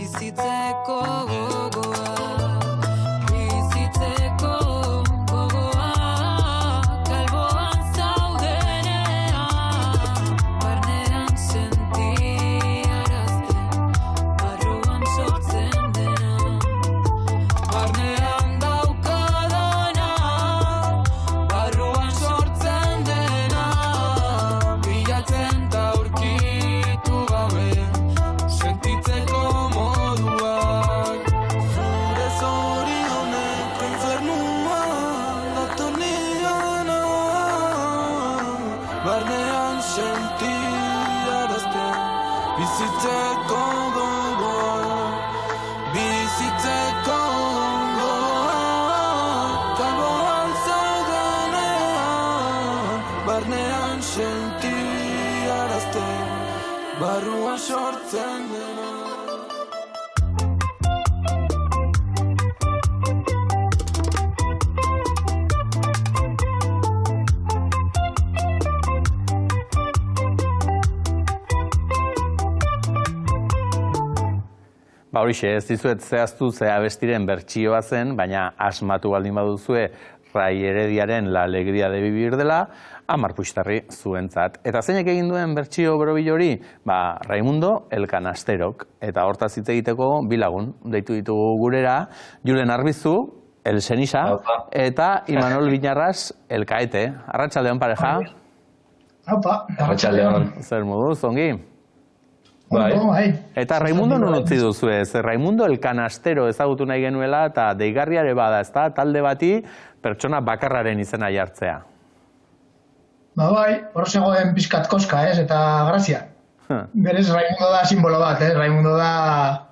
bizitzeko gogoa, bizitzeko gogoa, kalboan zaudenean, barnean sentiarazten, barruan sortzen dena, barnean daukadana, barruan sortzen dena, bilatzen da aurkitu gabe, sentitzeko moduak. Zure zorioneko infernua dator nirana, barnean sentiarazten, bizitzeko gogoa, bizitzeko gogoa, kalboan zaudenean, barnean sentiarazten, barruan sortzen dena. Horixe, ez dizuet zehaztu ze abestiren bertsioa zen, baina asmatu baldin baduzue Ray Herediaren La alegría de vivir dela, 10 puxtarri zuentzat. Eta zeinek egin duen bertsio borobil hori? Raimundo El Canasterok. Eta hortaz hitz egiteko bi lagun deitu ditugu gurera, Julen Arbizu, El Senisa, eta Imanol Viñarras, El Caete. Arratsaldeon pareja. Aupa. Arratsaldeon. Zer moduz, ongi? Bai. Eta Raimundo non utzi duzu ez? Raimundo El Canastero ezagutu nahi genuela eta deigarriare bada, ezta? Talde bati pertsona bakarraren izena jartzea. Bai, hor zegoen pizkat koska, ez? Eta grazia. Berez Raimundo da simbolo bat, ez? Raimundo da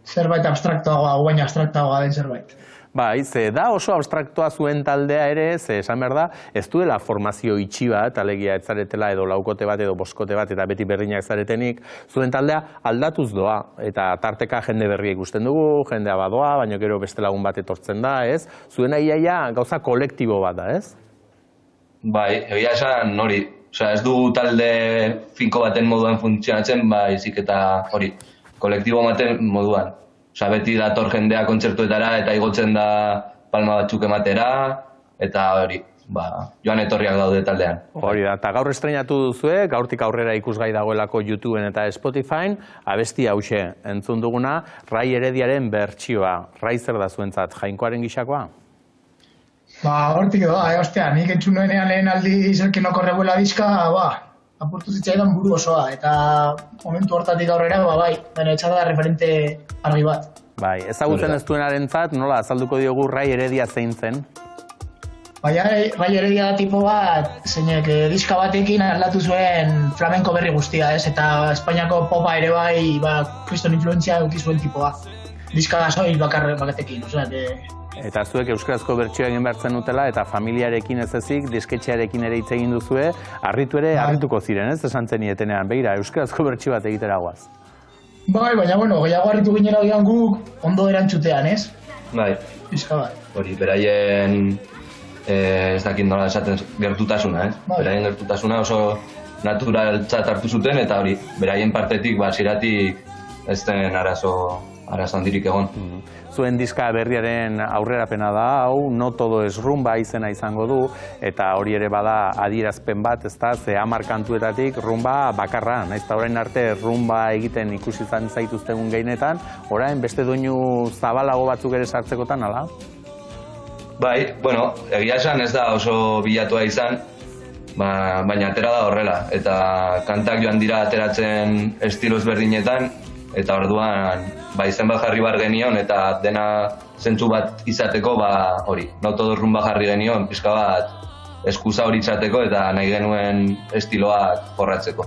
zerbait abstraktoagoa, guain abstraktoagoa den zerbait. Bai, ze da oso abstraktoa zuen taldea ere, ze esan behar da, ez duela formazio itxi bat, alegia ez zaretela edo laukote bat edo boskote bat eta beti berdinak zaretenik, zuen taldea aldatuz doa, eta tarteka jende berria ikusten dugu, jendea badoa, baina gero beste lagun bat etortzen da, ez? Zuen iaia gauza kolektibo bat da, ez? Bai, egia esan hori, osea, ez dugu talde finko baten moduan funtzionatzen, baizik eta hori, kolektibo baten moduan. Osea, beti dator jendea kontzertuetara eta igotzen da palma batzuk ematera, eta hori, joan etorriak daude taldean. Hori da, eta gaur estrenatu duzue, gaurtik aurrera ikusgai dagoelako YouTubeen eta Spotifyn, abesti hauxe entzun duguna, Ray Herediaren bertsioa. Ray zer da zuentzat, Jainkoaren gisakoa? Hortik da, ostia, nik entzun nuenean lehen aldi Zerken okorrebuela diska, apurtu zitzaidan buru osoa, eta momentu hortatik aurrera, bai, baina etxar da referente argi bat. Bai, ezagutzen ez duenarentzat, nola azalduko diogu Ray Heredia zein zen? Baina Ray Heredia da tipo bat, zeinek diska batekin aldatu zuen flamenko berri guztia, ez? Eta Espainiako popa ere bai, kriston influentzia eduki zuen tipoa. Diska da soil batekin, osea, Eta zuek euskarazko bertsioa egin behartzen dutela eta familiarekin ez ezik, disketxearekin ere hitz egin duzue, harritu ere harrituko ziren, ez? Esan zenietenean, begira, euskarazko bertsio bat egitera guaz. Bai, baina, gehiago harritu ginen agian guk ondo erantzutean, ez? Bai. Bizka bat. Hori, beraien, ez dakit nola esaten, gertutasuna, ez? Beraien gertutasuna oso naturaltzat hartu zuten, eta hori, beraien partetik, ziratik ez den arazo handirik egon. Zuen diska berriaren aurrerapena da, hau, No todo es rumba izena izango du, eta hori ere bada adierazpen bat, ezta, ze 10 kantuetatik rumba bakarra, naiz eta orain arte rumba egiten ikusi izan zaituztegun gehienetan, orain beste doinu zabalago batzuk ere sartzekotan, ala? Bai, bueno, egia esan ez da oso bilatua izan, baina atera da horrela, eta kantak joan dira ateratzen estilo ezberdinetan, eta orduan izen bat jarri bar genion eta dena zentzu bat izateko hori, No todo es rumba jarri genion, pixka bat eskusa hori izateko eta nahi genuen estiloak jorratzeko.